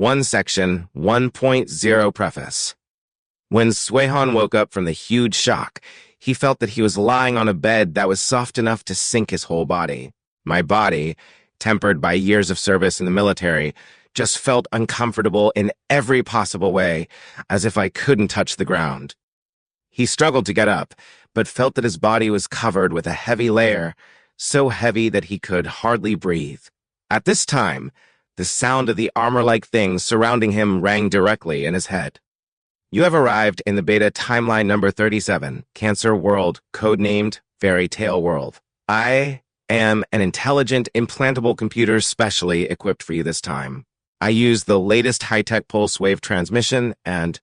1 Section 1.0 Preface. When Suehan woke up from the huge shock, he felt that he was lying on a bed that was soft enough to sink his whole body. My body, tempered by years of service in the military, just felt uncomfortable in every possible way, as if I couldn't touch the ground. He struggled to get up, but felt that his body was covered with a heavy layer, so heavy that he could hardly breathe. At this time, the sound of the armor-like things surrounding him rang directly in his head. You have arrived in the beta timeline number 37, Cancer World, codenamed Fairy Tale World. I am an intelligent, implantable computer specially equipped for you this time. I use the latest high-tech pulse wave transmission and...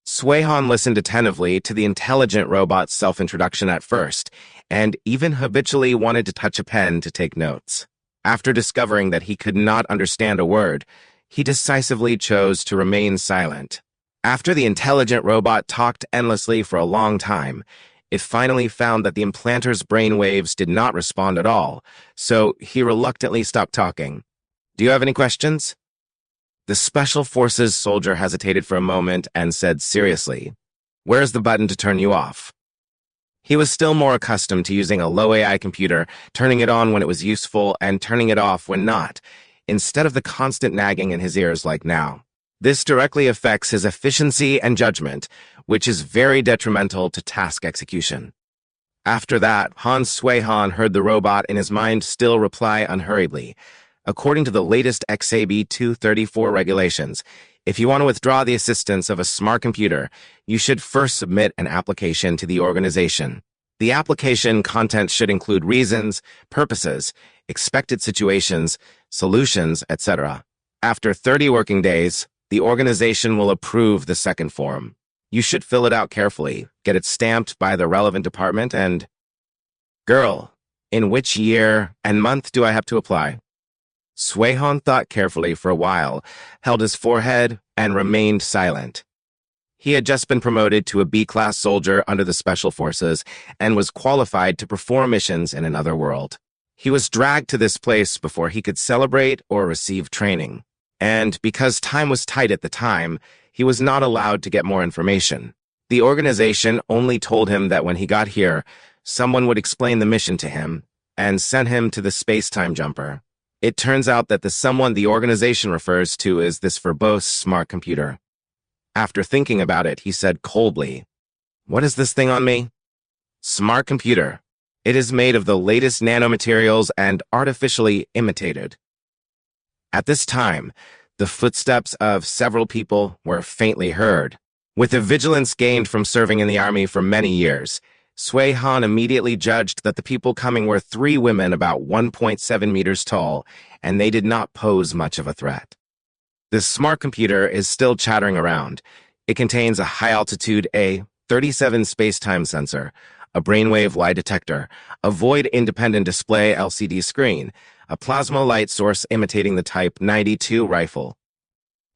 Suehan listened attentively to the intelligent robot's self-introduction at first, and even habitually wanted to touch a pen to take notes. After discovering that he could not understand a word, he decisively chose to remain silent. After the intelligent robot talked endlessly for a long time, it finally found that the implanter's brain waves did not respond at all, so he reluctantly stopped talking. Do you have any questions? The Special Forces soldier hesitated for a moment and said seriously, "Where's the button to turn you off?" He was still more accustomed to using a low AI computer, turning it on when it was useful and turning it off when not, instead of the constant nagging in his ears like now. This directly affects his efficiency and judgment, which is very detrimental to task execution. After that, Suehan heard the robot in his mind still reply unhurriedly. According to the latest XAB 234 regulations, if you want to withdraw the assistance of a smart computer, you should first submit an application to the organization. The application content should include reasons, purposes, expected situations, solutions, etc. After 30 working days, the organization will approve the second form. You should fill it out carefully, get it stamped by the relevant department, and... Girl, in which year and month do I have to apply? Suehan thought carefully for a while, held his forehead, and remained silent. He had just been promoted to a B-class soldier under the Special Forces and was qualified to perform missions in another world. He was dragged to this place before he could celebrate or receive training. And because time was tight at the time, he was not allowed to get more information. The organization only told him that when he got here, someone would explain the mission to him and send him to the space-time jumper. It turns out that the someone the organization refers to is this verbose smart computer. After thinking about it, he said coldly, "What is this thing on me?" Smart computer. It is made of the latest nanomaterials and artificially imitated. At this time, the footsteps of several people were faintly heard. With the vigilance gained from serving in the army for many years, Suehan immediately judged that the people coming were 3 women about 1.7 meters tall, and they did not pose much of a threat. This smart computer is still chattering around. It contains a high-altitude A37 space-time sensor, a brainwave lie detector, a void-independent display LCD screen, a plasma light source imitating the Type 92 rifle.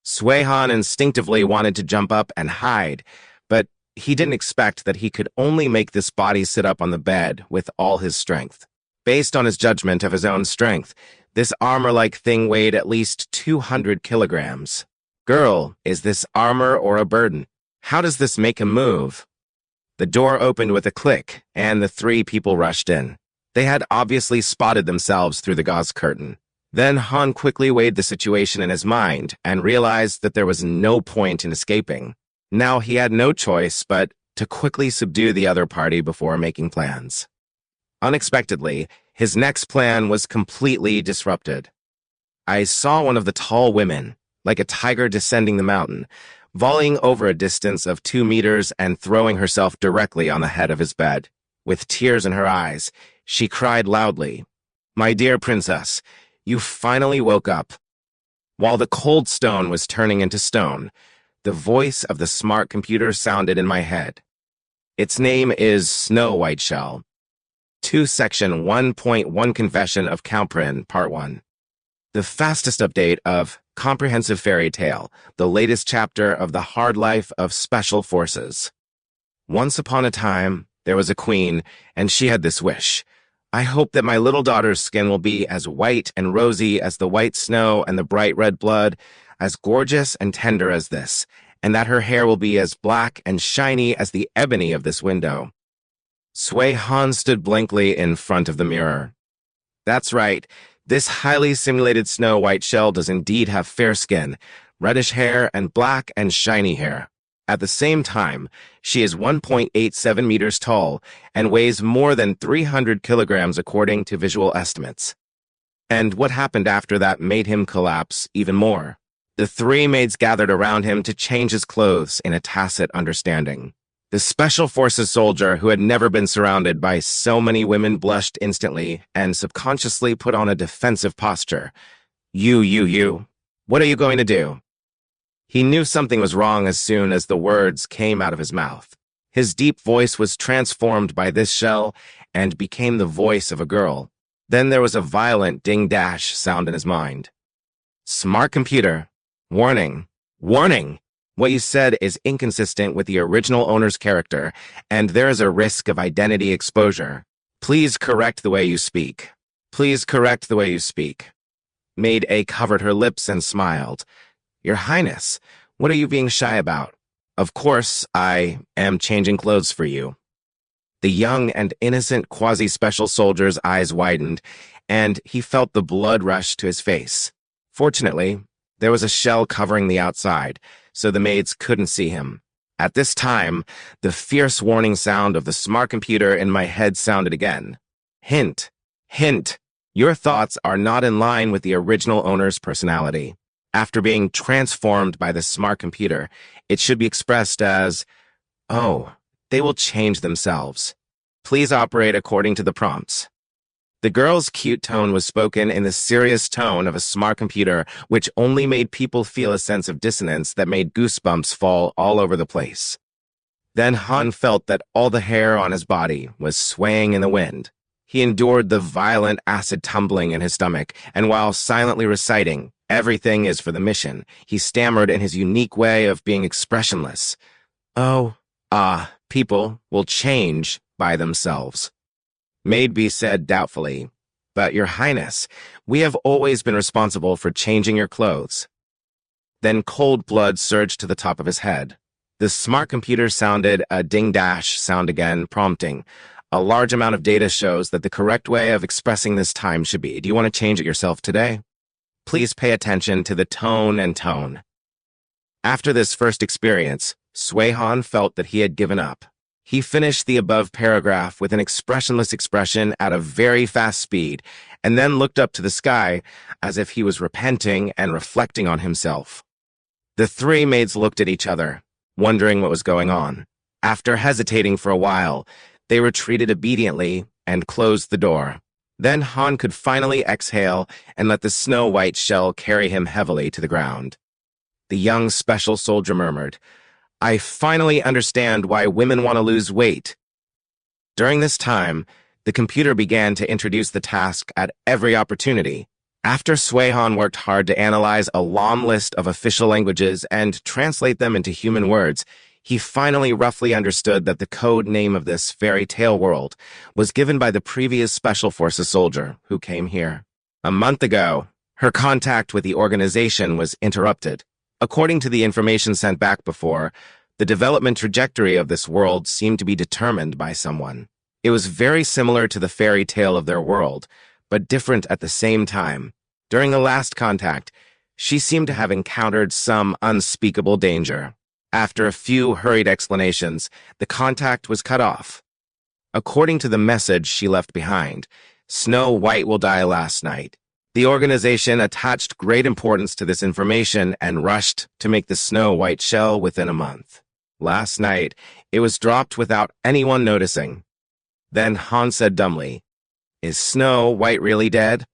Suehan instinctively wanted to jump up and hide, but he didn't expect that he could only make this body sit up on the bed with all his strength. Based on his judgment of his own strength, this armor-like thing weighed at least 200 kilograms. Girl, is this armor or a burden? How does this make him move? The door opened with a click, and the 3 people rushed in. They had obviously spotted themselves through the gauze curtain. Then Han quickly weighed the situation in his mind and realized that there was no point in escaping. Now he had no choice but to quickly subdue the other party before making plans. Unexpectedly, his next plan was completely disrupted. I saw one of the tall women, like a tiger descending the mountain, volleying over a distance of 2 meters and throwing herself directly on the head of his bed. With tears in her eyes, she cried loudly, "My dear princess, you finally woke up." While the cold stone was turning into stone, the voice of the smart computer sounded in my head. Its name is Snow Whiteshell. 2 Section 1.1 Confession of Calprin, Part 1. The fastest update of Comprehensive Fairy Tale, the latest chapter of the hard life of Special Forces. Once upon a time, there was a queen, and she had this wish. I hope that my little daughter's skin will be as white and rosy as the white snow and the bright red blood. as gorgeous and tender as this, and that her hair will be as black and shiny as the ebony of this window. Sui Han stood blankly in front of the mirror. That's right, this highly simulated Snow White shell does indeed have fair skin, reddish hair, and black and shiny hair. At the same time, she is 1.87 meters tall and weighs more than 300 kilograms according to visual estimates. And what happened after that made him collapse even more. The three maids gathered around him to change his clothes in a tacit understanding. The Special Forces soldier, who had never been surrounded by so many women, blushed instantly and subconsciously put on a defensive posture. You. What are you going to do? He knew something was wrong as soon as the words came out of his mouth. His deep voice was transformed by this shell and became the voice of a girl. Then there was a violent ding-dash sound in his mind. Smart computer. Warning. Warning! What you said is inconsistent with the original owner's character, and there is a risk of identity exposure. Please correct the way you speak. Please correct the way you speak. Maid A covered her lips and smiled. Your Highness, what are you being shy about? Of course, I am changing clothes for you. The young and innocent quasi-special soldier's eyes widened, and he felt the blood rush to his face. Fortunately, there was a shell covering the outside, so the maids couldn't see him. At this time, the fierce warning sound of the smart computer in my head sounded again. Hint. Your thoughts are not in line with the original owner's personality. After being transformed by the smart computer, it should be expressed as, oh, they will change themselves. Please operate according to the prompts. The girl's cute tone was spoken in the serious tone of a smart computer, which only made people feel a sense of dissonance that made goosebumps fall all over the place. Then Han felt that all the hair on his body was swaying in the wind. He endured the violent acid tumbling in his stomach, and while silently reciting, "Everything is for the mission," he stammered in his unique way of being expressionless. People will change by themselves. Maid B said doubtfully, "But Your Highness, we have always been responsible for changing your clothes." Then cold blood surged to the top of his head. The smart computer sounded a ding-dash sound again, prompting. A large amount of data shows that the correct way of expressing this time should be, do you want to change it yourself today? Please pay attention to the tone and tone. After this first experience, Sui Han felt that he had given up. He finished the above paragraph with an expressionless expression at a very fast speed, and then looked up to the sky as if he was repenting and reflecting on himself. The three maids looked at each other, wondering what was going on. After hesitating for a while, they retreated obediently and closed the door. Then Han could finally exhale and let the Snow White shell carry him heavily to the ground. The young special soldier murmured, "I finally understand why women want to lose weight." During this time, the computer began to introduce the task at every opportunity. After Sui Han worked hard to analyze a long list of official languages and translate them into human words, he finally roughly understood that the code name of this fairy tale world was given by the previous Special Forces soldier who came here. A month ago, her contact with the organization was interrupted. According to the information sent back before, the development trajectory of this world seemed to be determined by someone. It was very similar to the fairy tale of their world, but different at the same time. During the last contact, she seemed to have encountered some unspeakable danger. After a few hurried explanations, the contact was cut off. According to the message she left behind, Snow White will die last night. The organization attached great importance to this information and rushed to make the Snow White shell within a month. Last night, it was dropped without anyone noticing. Then Han said dumbly, "Is Snow White really dead?"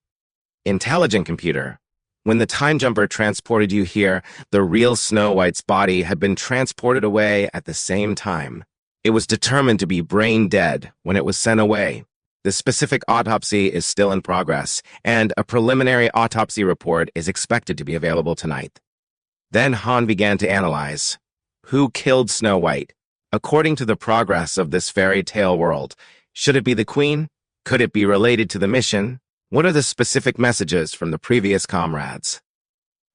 Intelligent computer. When the time jumper transported you here, the real Snow White's body had been transported away at the same time. It was determined to be brain dead when it was sent away. The specific autopsy is still in progress, and a preliminary autopsy report is expected to be available tonight. Then Han began to analyze. Who killed Snow White? According to the progress of this fairy tale world, should it be the Queen? Could it be related to the mission? What are the specific messages from the previous comrades?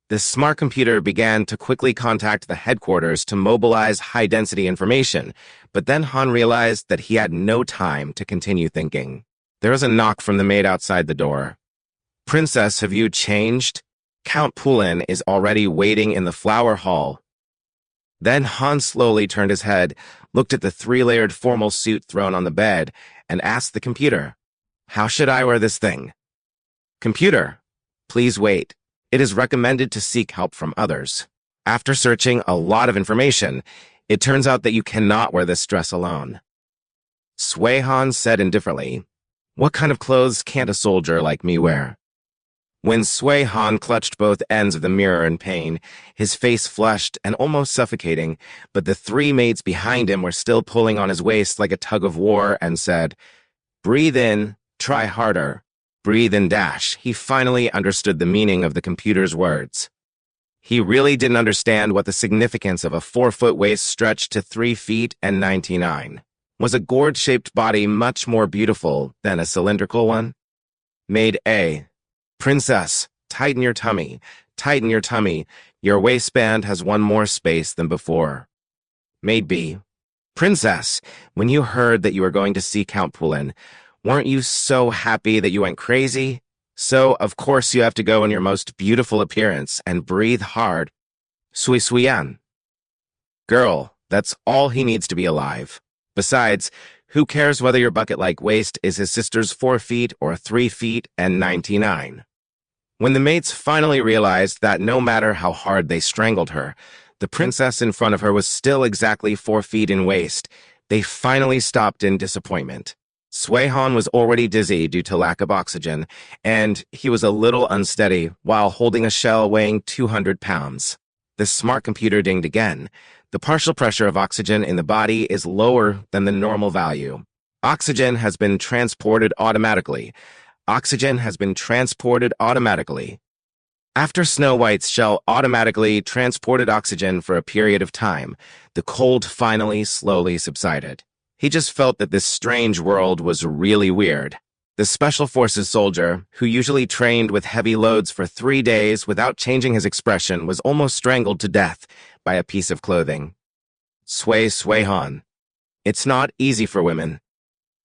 The smart computer began to quickly contact the headquarters to mobilize high-density information, but then Han realized that he had no time to continue thinking. There was a knock from the maid outside the door. "Princess, have you changed? Count Pulin is already waiting in the flower hall." Then Han slowly turned his head, looked at the three-layered formal suit thrown on the bed, and asked the computer, "How should I wear this thing?" "Computer, please wait. It is recommended to seek help from others." After searching a lot of information, it turns out that you cannot wear this dress alone. Sui-Han said indifferently, "What kind of clothes can't a soldier like me wear?" When Sui-Han clutched both ends of the mirror in pain, his face flushed and almost suffocating, but the three maids behind him were still pulling on his waist like a tug of war and said, "Breathe in, try harder. Breathe and dash." He finally understood the meaning of the computer's words. He really didn't understand what the significance of a 4-foot waist stretched to 3 feet and 99. Was a gourd-shaped body much more beautiful than a cylindrical one? Maid A: "Princess, tighten your tummy. Tighten your tummy. Your waistband has one more space than before." Maid B: "Princess, when you heard that you were going to see Count Pulin, weren't you so happy that you went crazy? So, of course, you have to go in your most beautiful appearance and breathe hard." Sui-Suiyan: "Girl, that's all he needs to be alive. Besides, who cares whether your bucket-like waist is his sister's 4 feet or 3 feet and 99. When the mates finally realized that no matter how hard they strangled her, the princess in front of her was still exactly 4 feet in waist, they finally stopped in disappointment. Sui-Han was already dizzy due to lack of oxygen, and he was a little unsteady while holding a shell weighing 200 pounds. The smart computer dinged again. The partial pressure of oxygen in the body is lower than the normal value. Oxygen has been transported automatically. Oxygen has been transported automatically. After Snow White's shell automatically transported oxygen for a period of time, the cold finally slowly subsided. He just felt that this strange world was really weird. The Special Forces soldier, who usually trained with heavy loads for 3 days without changing his expression, was almost strangled to death by a piece of clothing. Sui-Han: "It's not easy for women."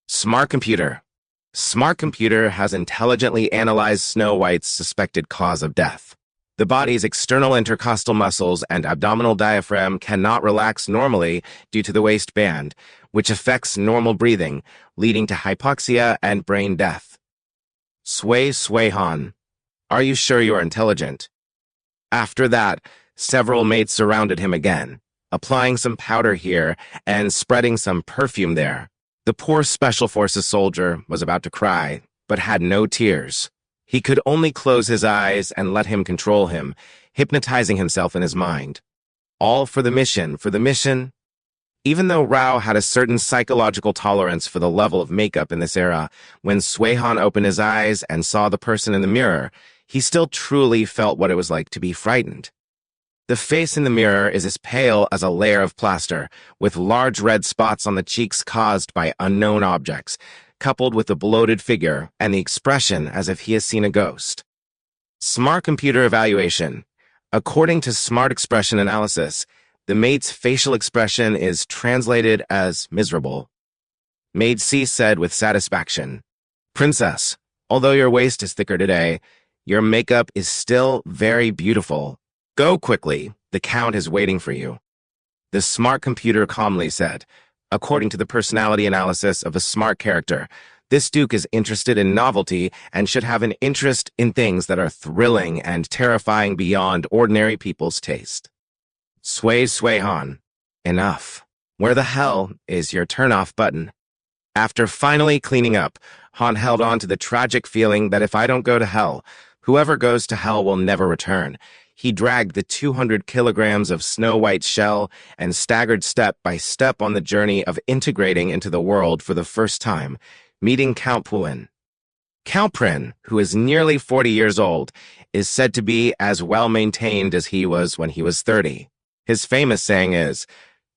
Smart computer: "Smart computer has intelligently analyzed Snow White's suspected cause of death. The body's external intercostal muscles and abdominal diaphragm cannot relax normally due to the waistband, which affects normal breathing, leading to hypoxia and brain death." Sui-Han: "Are you sure you are intelligent?" After that, several mates surrounded him again, applying some powder here and spreading some perfume there. The poor Special Forces soldier was about to cry, but had no tears. He could only close his eyes and let him control him, hypnotizing himself in his mind. All for the mission, for the mission. Even though Rao had a certain psychological tolerance for the level of makeup in this era, when Sui-Han opened his eyes and saw the person in the mirror, he still truly felt what it was like to be frightened. The face in the mirror is as pale as a layer of plaster, with large red spots on the cheeks caused by unknown objects, coupled with the bloated figure and the expression as if he has seen a ghost. Smart computer evaluation. According to Smart Expression Analysis, the mate's facial expression is translated as miserable. Maid C said with satisfaction, "Princess, although your waist is thicker today, your makeup is still very beautiful. Go quickly, the Count is waiting for you." The smart computer calmly said, "According to the personality analysis of a smart character, this Duke is interested in novelty and should have an interest in things that are thrilling and terrifying beyond ordinary people's taste." Sui-Han: "Enough. Where the hell is your turn-off button?" After finally cleaning up, Han held on to the tragic feeling that if I don't go to hell, whoever goes to hell will never return. He dragged the 200 kilograms of Snow White's shell and staggered step by step on the journey of integrating into the world for the first time, meeting Count Pulin. Count Prin, who is nearly 40 years old, is said to be as well-maintained as he was when he was 30. His famous saying is,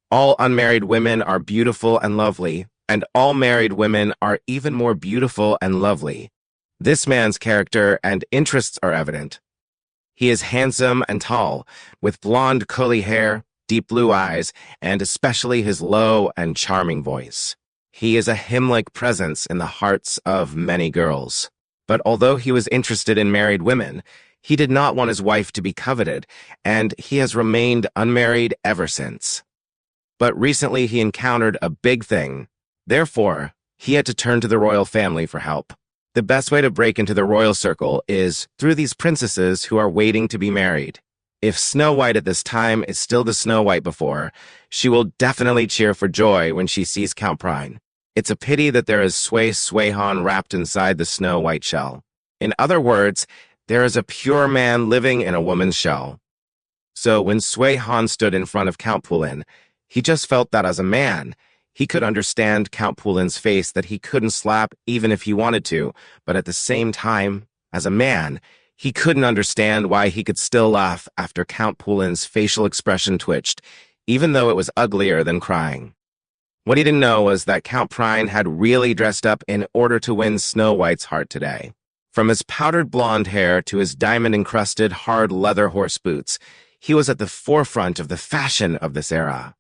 "All unmarried women are beautiful and lovely, and all married women are even more beautiful and lovely." This man's character and interests are evident. He is handsome and tall, with blonde curly hair, deep blue eyes, and especially his low and charming voice. He is a hymn-like presence in the hearts of many girls. But although he was interested in married women, he did not want his wife to be coveted, and he has remained unmarried ever since. But recently he encountered a big thing. Therefore, he had to turn to the royal family for help. The best way to break into the royal circle is through these princesses who are waiting to be married. If Snow White at this time is still the Snow White before, she will definitely cheer for joy when she sees Count Prine. It's a pity that there is Swayhan wrapped inside the Snow White shell. In other words, there is a pure man living in a woman's shell. So when Swayhan stood in front of Count Poulin, he just felt that as a man, he could understand Count Poulin's face that he couldn't slap even if he wanted to, but at the same time, as a man, he couldn't understand why he could still laugh after Count Poulin's facial expression twitched, even though it was uglier than crying. What he didn't know was that Count Prine had really dressed up in order to win Snow White's heart today. From his powdered blonde hair to his diamond-encrusted hard leather horse boots, he was at the forefront of the fashion of this era.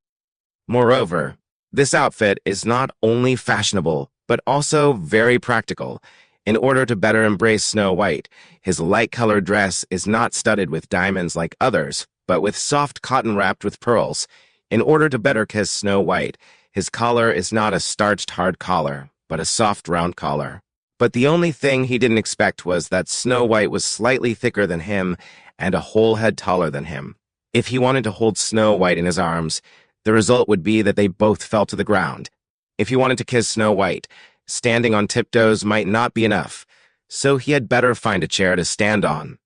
Moreover, this outfit is not only fashionable, but also very practical. In order to better embrace Snow White, his light-colored dress is not studded with diamonds like others, but with soft cotton wrapped with pearls. In order to better kiss Snow White, his collar is not a starched hard collar, but a soft round collar. But the only thing he didn't expect was that Snow White was slightly thicker than him and a whole head taller than him. If he wanted to hold Snow White in his arms, the result would be that they both fell to the ground. If he wanted to kiss Snow White, standing on tiptoes might not be enough, so he had better find a chair to stand on.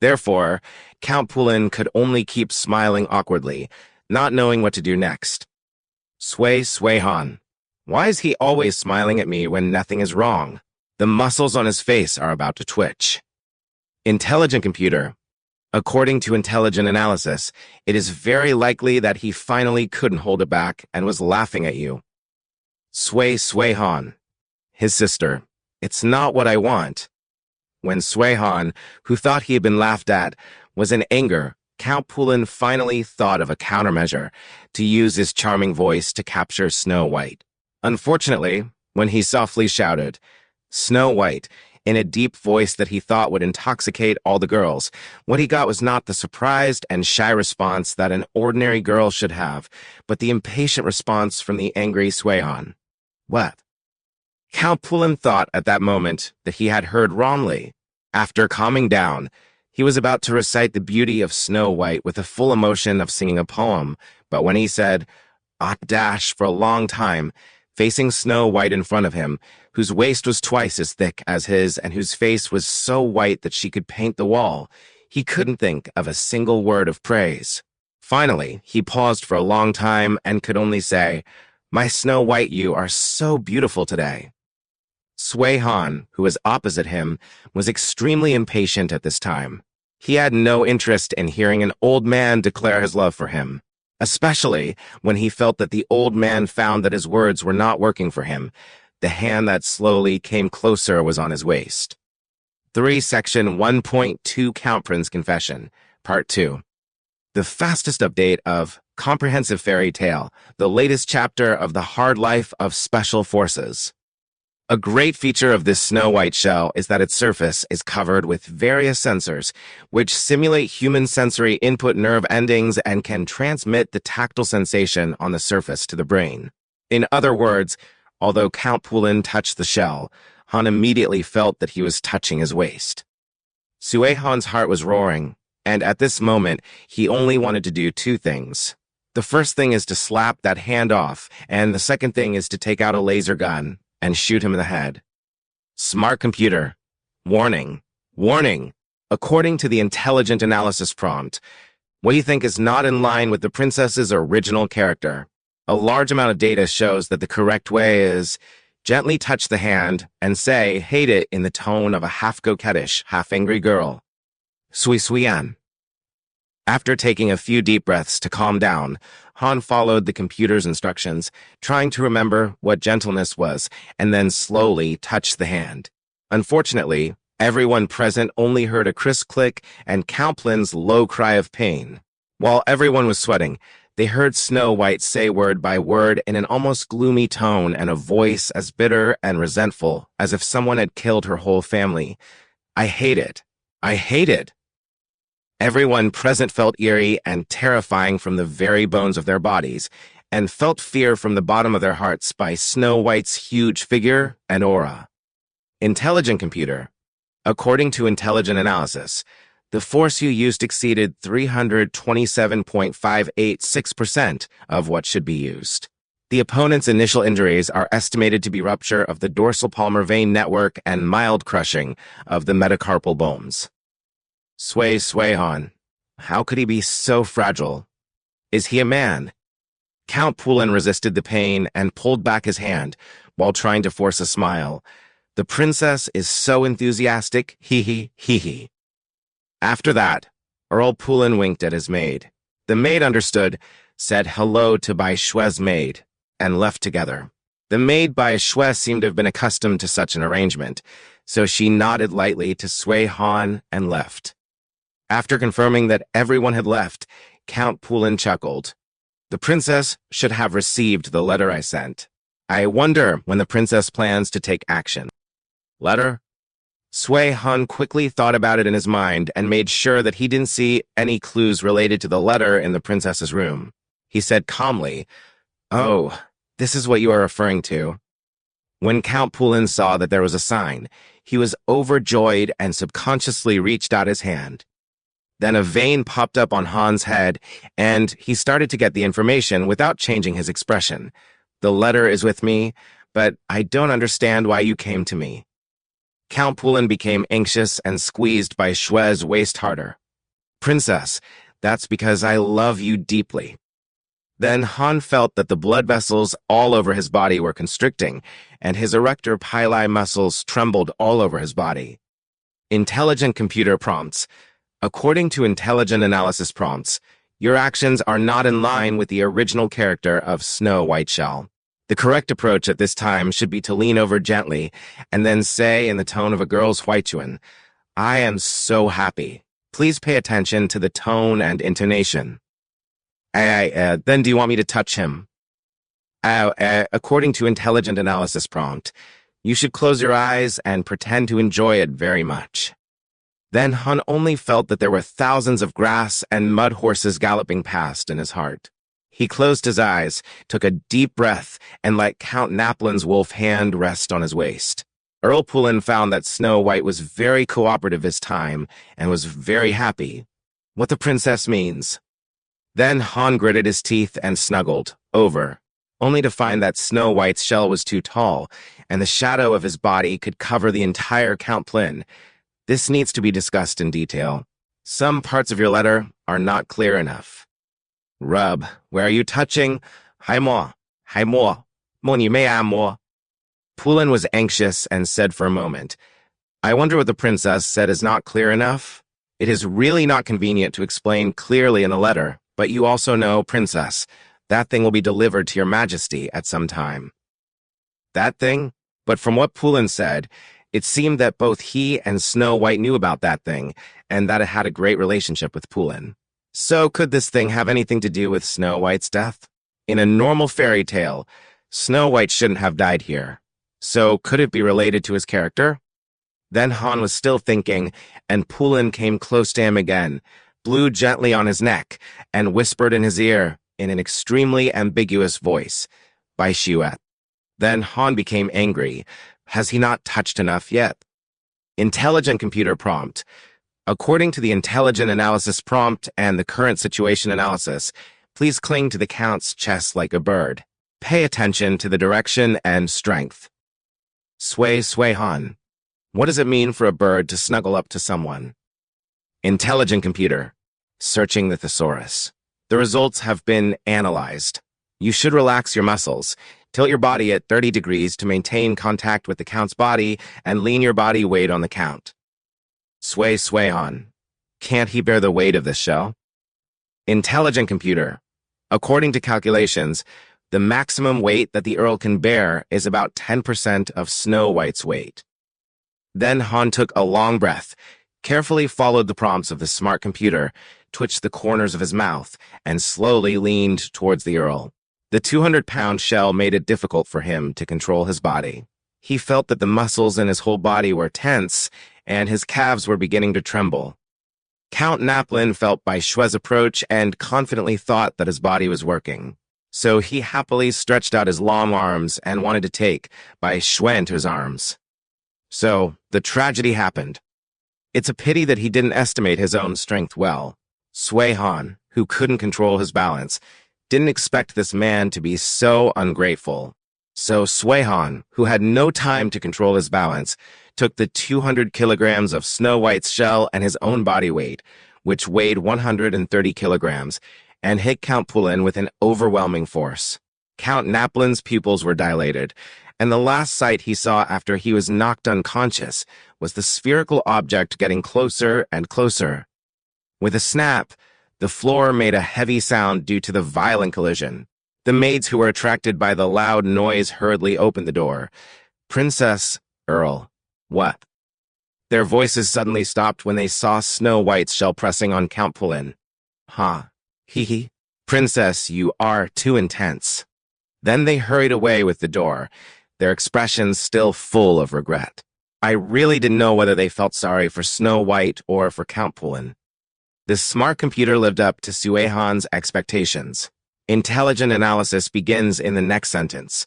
Therefore, Count Poulin could only keep smiling awkwardly, not knowing what to do next. Swayhan. Why is he always smiling at me when nothing is wrong? The muscles on his face are about to twitch. Intelligent computer. According to intelligent analysis, it is very likely that he finally couldn't hold it back and was laughing at you. Swayhan. His sister. It's not what I want. When Swayhan, who thought he had been laughed at, was in anger, Count Poulin finally thought of a countermeasure to use his charming voice to capture Snow White. Unfortunately, when he softly shouted, "Snow White," in a deep voice that he thought would intoxicate all the girls, what he got was not the surprised and shy response that an ordinary girl should have, but the impatient response from the angry Swayhan. What? Count Poulin thought at that moment that he had heard wrongly. After calming down, he was about to recite the beauty of Snow White with the full emotion of singing a poem, but when he said, dash for a long time, facing Snow White in front of him, whose waist was twice as thick as his and whose face was so white that she could paint the wall, he couldn't think of a single word of praise. Finally, he paused for a long time and could only say, "My Snow White, you are so beautiful today." Swayhan, who was opposite him, was extremely impatient at this time. He had no interest in hearing an old man declare his love for him, especially when he felt that the old man found that his words were not working for him. The hand that slowly came closer was on his waist. 3 Section 1.2 Count Prine's Confession, Part 2. The fastest update of Comprehensive Fairy Tale, the latest chapter of the hard life of Special Forces. A great feature of this Snow White shell is that its surface is covered with various sensors, which simulate human sensory input nerve endings and can transmit the tactile sensation on the surface to the brain. In other words, although Count Poulin touched the shell, Han immediately felt that he was touching his waist. Swayhan's heart was roaring, and at this moment, he only wanted to do 2 things. The first thing is to slap that hand off, and the second thing is to take out a laser gun and shoot him in the head. Smart computer. Warning. Warning. According to the intelligent analysis prompt, what you think is not in line with the princess's original character. A large amount of data shows that the correct way is gently touch the hand and say hate it in the tone of a half-coquettish, half-angry girl. Swayhan. After taking a few deep breaths to calm down, Han followed the computer's instructions, trying to remember what gentleness was, and then slowly touched the hand. Unfortunately, Everyone present only heard a crisp click and Count Plin's low cry of pain. While everyone was sweating, they heard Snow White say word by word in an almost gloomy tone and a voice as bitter and resentful as if someone had killed her whole family. "I hate it. I hate it." Everyone present felt eerie and terrifying from the very bones of their bodies, and felt fear from the bottom of their hearts by Snow White's huge figure and aura. Intelligent computer. According to intelligent analysis, the force you used exceeded 327.586% of what should be used. The opponent's initial injuries are estimated to be rupture of the dorsal palmar vein network and mild crushing of the metacarpal bones. Sway-Han. How could he be so fragile? Is he a man? Count Poulin resisted the pain and pulled back his hand while trying to force a smile. The princess is so enthusiastic, hee. After that, Earl Poulin winked at his maid. The maid understood, said hello to Bai Shui's maid, and left together. The maid Bai Shui seemed to have been accustomed to such an arrangement, so she nodded lightly to Sway-Han and left. After confirming that everyone had left, Count Poulin chuckled. The princess should have received the letter I sent. I wonder when the princess plans to take action. Letter? Sway-Han quickly thought about it in his mind and made sure that he didn't see any clues related to the letter in the princess's room. He said calmly, "Oh, this is what you are referring to." When Count Poulin saw that there was a sign, he was overjoyed and subconsciously reached out his hand. Then a vein popped up on Han's head, and he started to get the information without changing his expression. "The letter is with me, but I don't understand why you came to me." Count Poulin became anxious and squeezed Bai Shui's waist harder. "Princess, that's because I love you deeply." Then Han felt that the blood vessels all over his body were constricting, and his erector pili muscles trembled all over his body. Intelligent computer prompts. According to intelligent analysis prompts, your actions are not in line with the original character of Snow White Shell. The correct approach at this time should be to lean over gently and then say in the tone of a girl's huichuan, "I am so happy." Please pay attention to the tone and intonation. Then do you want me to touch him? According to intelligent analysis prompt, you should close your eyes and pretend to enjoy it very much. Then Han only felt that there were thousands of grass and mud horses galloping past in his heart. He closed his eyes, took a deep breath, and let Count Naplin's wolf hand rest on his waist. Earl Poulin found that Snow White was very cooperative this time and was very happy. What the princess means. Then Han gritted his teeth and snuggled over, only to find that Snow White's shell was too tall, and the shadow of his body could cover the entire Count Plin. This needs to be discussed in detail. Some parts of your letter are not clear enough. Rub, where are you touching? Hai mo, mo ni mei mo. Poulin was anxious and said for a moment, "I wonder what the princess said is not clear enough. It is really not convenient to explain clearly in a letter, but you also know, princess, that thing will be delivered to your majesty at some time." That thing? But from what Poulin said, it seemed that both he and Snow White knew about that thing, and that it had a great relationship with Poulin. So could this thing have anything to do with Snow White's death? In a normal fairy tale, Snow White shouldn't have died here. So could it be related to his character? Then Han was still thinking, and Poulin came close to him again, blew gently on his neck, and whispered in his ear, in an extremely ambiguous voice, "Bai Shui." Then Han became angry. Has he not touched enough yet? Intelligent computer prompt. According to the intelligent analysis prompt and the current situation analysis, please cling to the Count's chest like a bird. Pay attention to the direction and strength. Sway-Han. What does it mean for a bird to snuggle up to someone? Intelligent computer. Searching the thesaurus. The results have been analyzed. You should relax your muscles. Tilt your body at 30 degrees to maintain contact with the Count's body and lean your body weight on the Count. Sway-Han. Can't he bear the weight of this shell? Intelligent computer. According to calculations, the maximum weight that the Earl can bear is about 10% of Snow White's weight. Then Han took a long breath, carefully followed the prompts of the smart computer, twitched the corners of his mouth, and slowly leaned towards the Earl. The 200-pound shell made it difficult for him to control his body. He felt that the muscles in his whole body were tense, and his calves were beginning to tremble. Count Naplin felt Bai Shue's approach and confidently thought that his body was working. So he happily stretched out his long arms and wanted to take Bai Shue into his arms. So the tragedy happened. It's a pity that he didn't estimate his own strength well. Sui Han, who couldn't control his balance, didn't expect this man to be so ungrateful. So Sui Han, who had no time to control his balance, took the 200 kilograms of Snow White's shell and his own body weight, which weighed 130 kilograms, and hit Count Pulin with an overwhelming force. Count Naplin's pupils were dilated, and the last sight he saw after he was knocked unconscious was the spherical object getting closer and closer. With a snap, the floor made a heavy sound due to the violent collision. The maids who were attracted by the loud noise hurriedly opened the door. Princess, Earl, what? Their voices suddenly stopped when they saw Snow White's shell pressing on Count Pulin. Huh. Hee. Princess, you are too intense. Then they hurried away with the door, their expressions still full of regret. I really didn't know whether they felt sorry for Snow White or for Count Pulin. The smart computer lived up to Sui Han's expectations. Intelligent analysis begins in the next sentence.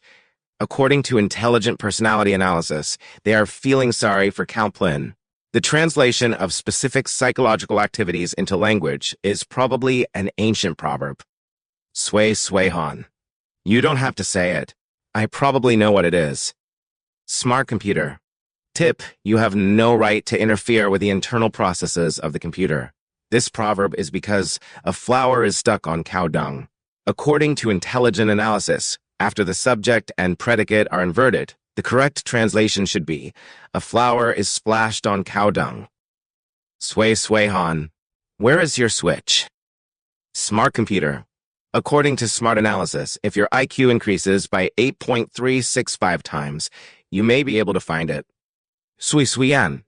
According to intelligent personality analysis, they are feeling sorry for Count Pulin. The translation of specific psychological activities into language is probably an ancient proverb. Sui Han. You don't have to say it. I probably know what it is. Smart computer. Tip, you have no right to interfere with the internal processes of the computer. This proverb is because a flower is stuck on cow dung. According to intelligent analysis, after the subject and predicate are inverted, the correct translation should be, a flower is splashed on cow dung. Sui Han. Where is your switch? Smart computer. According to smart analysis, if your IQ increases by 8.365 times, you may be able to find it. Sui Yan.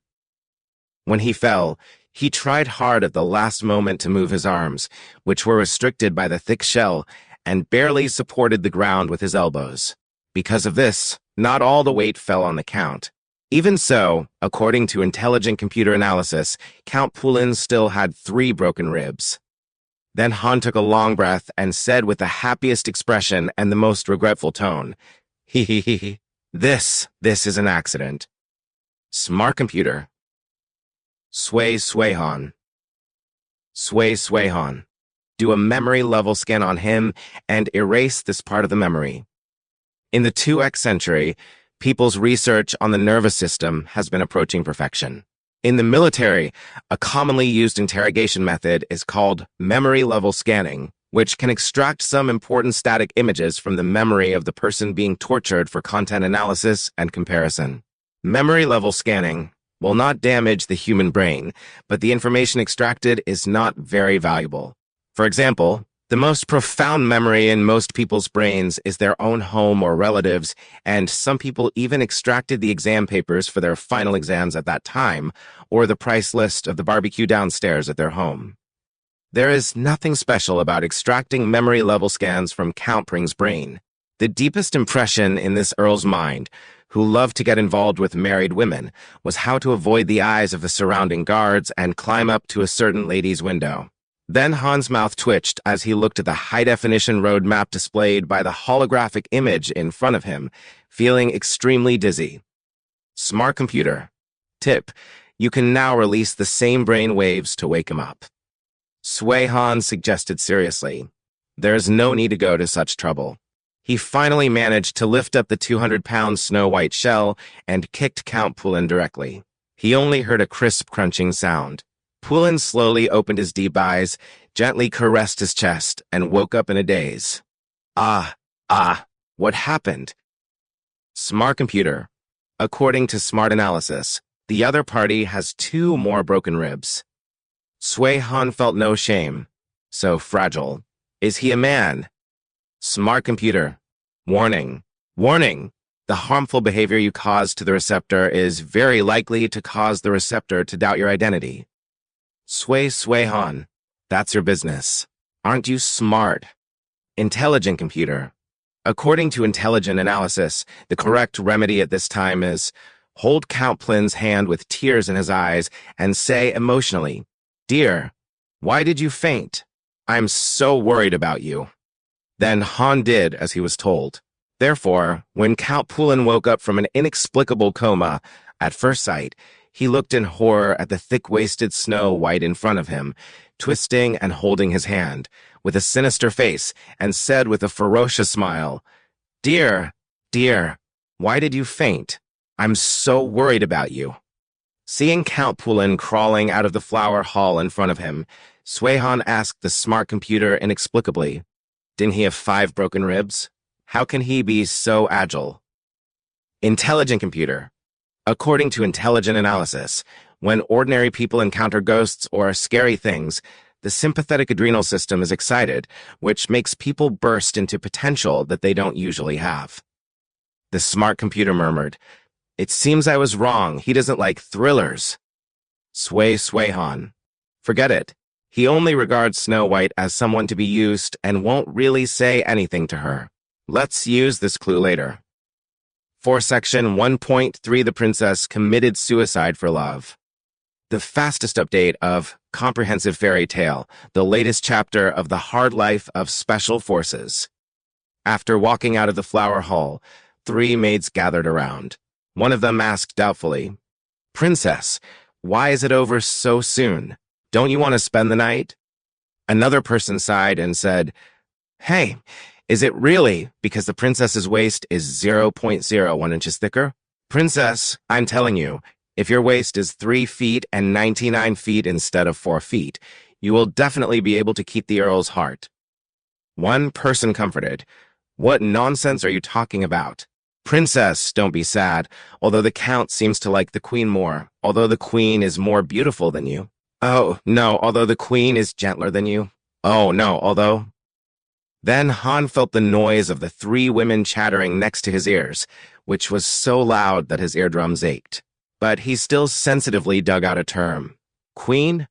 When he fell, he tried hard at the last moment to move his arms, which were restricted by the thick shell, and barely supported the ground with his elbows. Because of this, not all the weight fell on the Count. Even so, according to intelligent computer analysis, Count Pulin still had 3 broken ribs. Then Han took a long breath and said with the happiest expression and the most regretful tone, He. This is an accident. Smart computer. Sui Han. Sui Han. Do a memory level scan on him and erase this part of the memory. In the 2X century, people's research on the nervous system has been approaching perfection. In the military, a commonly used interrogation method is called memory level scanning, which can extract some important static images from the memory of the person being tortured for content analysis and comparison. Memory level scanning will not damage the human brain, but the information extracted is not very valuable. For example, the most profound memory in most people's brains is their own home or relatives, and some people even extracted the exam papers for their final exams at that time, or the price list of the barbecue downstairs at their home. There is nothing special about extracting memory-level scans from Count Pring's brain. The deepest impression in this Earl's mind, who loved to get involved with married women, was how to avoid the eyes of the surrounding guards and climb up to a certain lady's window. Then Han's mouth twitched as he looked at the high-definition road map displayed by the holographic image in front of him, feeling extremely dizzy. Smart computer. Tip, you can now release the same brain waves to wake him up. Sui Han suggested seriously. There's no need to go to such trouble. He finally managed to lift up the 200-pound Snow White shell and kicked Count Pulin directly. He only heard a crisp crunching sound. Pulin slowly opened his deep eyes, gently caressed his chest, and woke up in a daze. What happened? Smart computer. According to smart analysis, the other party has 2 more broken ribs. Sui Han felt no shame. So fragile. Is he a man? Smart computer. Warning. Warning. The harmful behavior you cause to the receptor is very likely to cause the receptor to doubt your identity. Sway Han, that's your business. Aren't you smart? Intelligent computer. According to intelligent analysis, the correct remedy at this time is hold Count Plin's hand with tears in his eyes and say emotionally, "Dear, why did you faint? I'm so worried about you." Then Han did as he was told. Therefore, when Count Pulin woke up from an inexplicable coma, at first sight, he looked in horror at the thick-waisted Snow White in front of him, twisting and holding his hand, with a sinister face, and said with a ferocious smile, "Dear, why did you faint? I'm so worried about you." Seeing Count Pulin crawling out of the flower hall in front of him, Swayhan asked the smart computer inexplicably, "Didn't he have 5 broken ribs? How can he be so agile?" Intelligent computer. According to intelligent analysis, when ordinary people encounter ghosts or scary things, the sympathetic adrenal system is excited, which makes people burst into potential that they don't usually have. The smart computer murmured, "It seems I was wrong. He doesn't like thrillers." Swayhan. Forget it. He only regards Snow White as someone to be used and won't really say anything to her. Let's use this clue later. For Section 1.3, the princess committed suicide for love. The fastest update of Comprehensive Fairy Tale, the latest chapter of the hard life of Special Forces. After walking out of the flower hall, 3 maids gathered around. One of them asked doubtfully, "Princess, why is it over so soon? Don't you want to spend the night?" Another person sighed and said, "Hey, is it really because the princess's waist is 0.01 inches thicker? Princess, I'm telling you, if your waist is 3 feet and 99 feet instead of 4 feet, you will definitely be able to keep the Earl's heart." One person comforted, "What nonsense are you talking about? Princess, don't be sad, although the Count seems to like the Queen more, although the Queen is more beautiful than you. Oh, no, although the Queen is gentler than you. Oh, no, although..." Then Han felt the noise of the 3 women chattering next to his ears, which was so loud that his eardrums ached. But he still sensitively dug out a term. "Queen?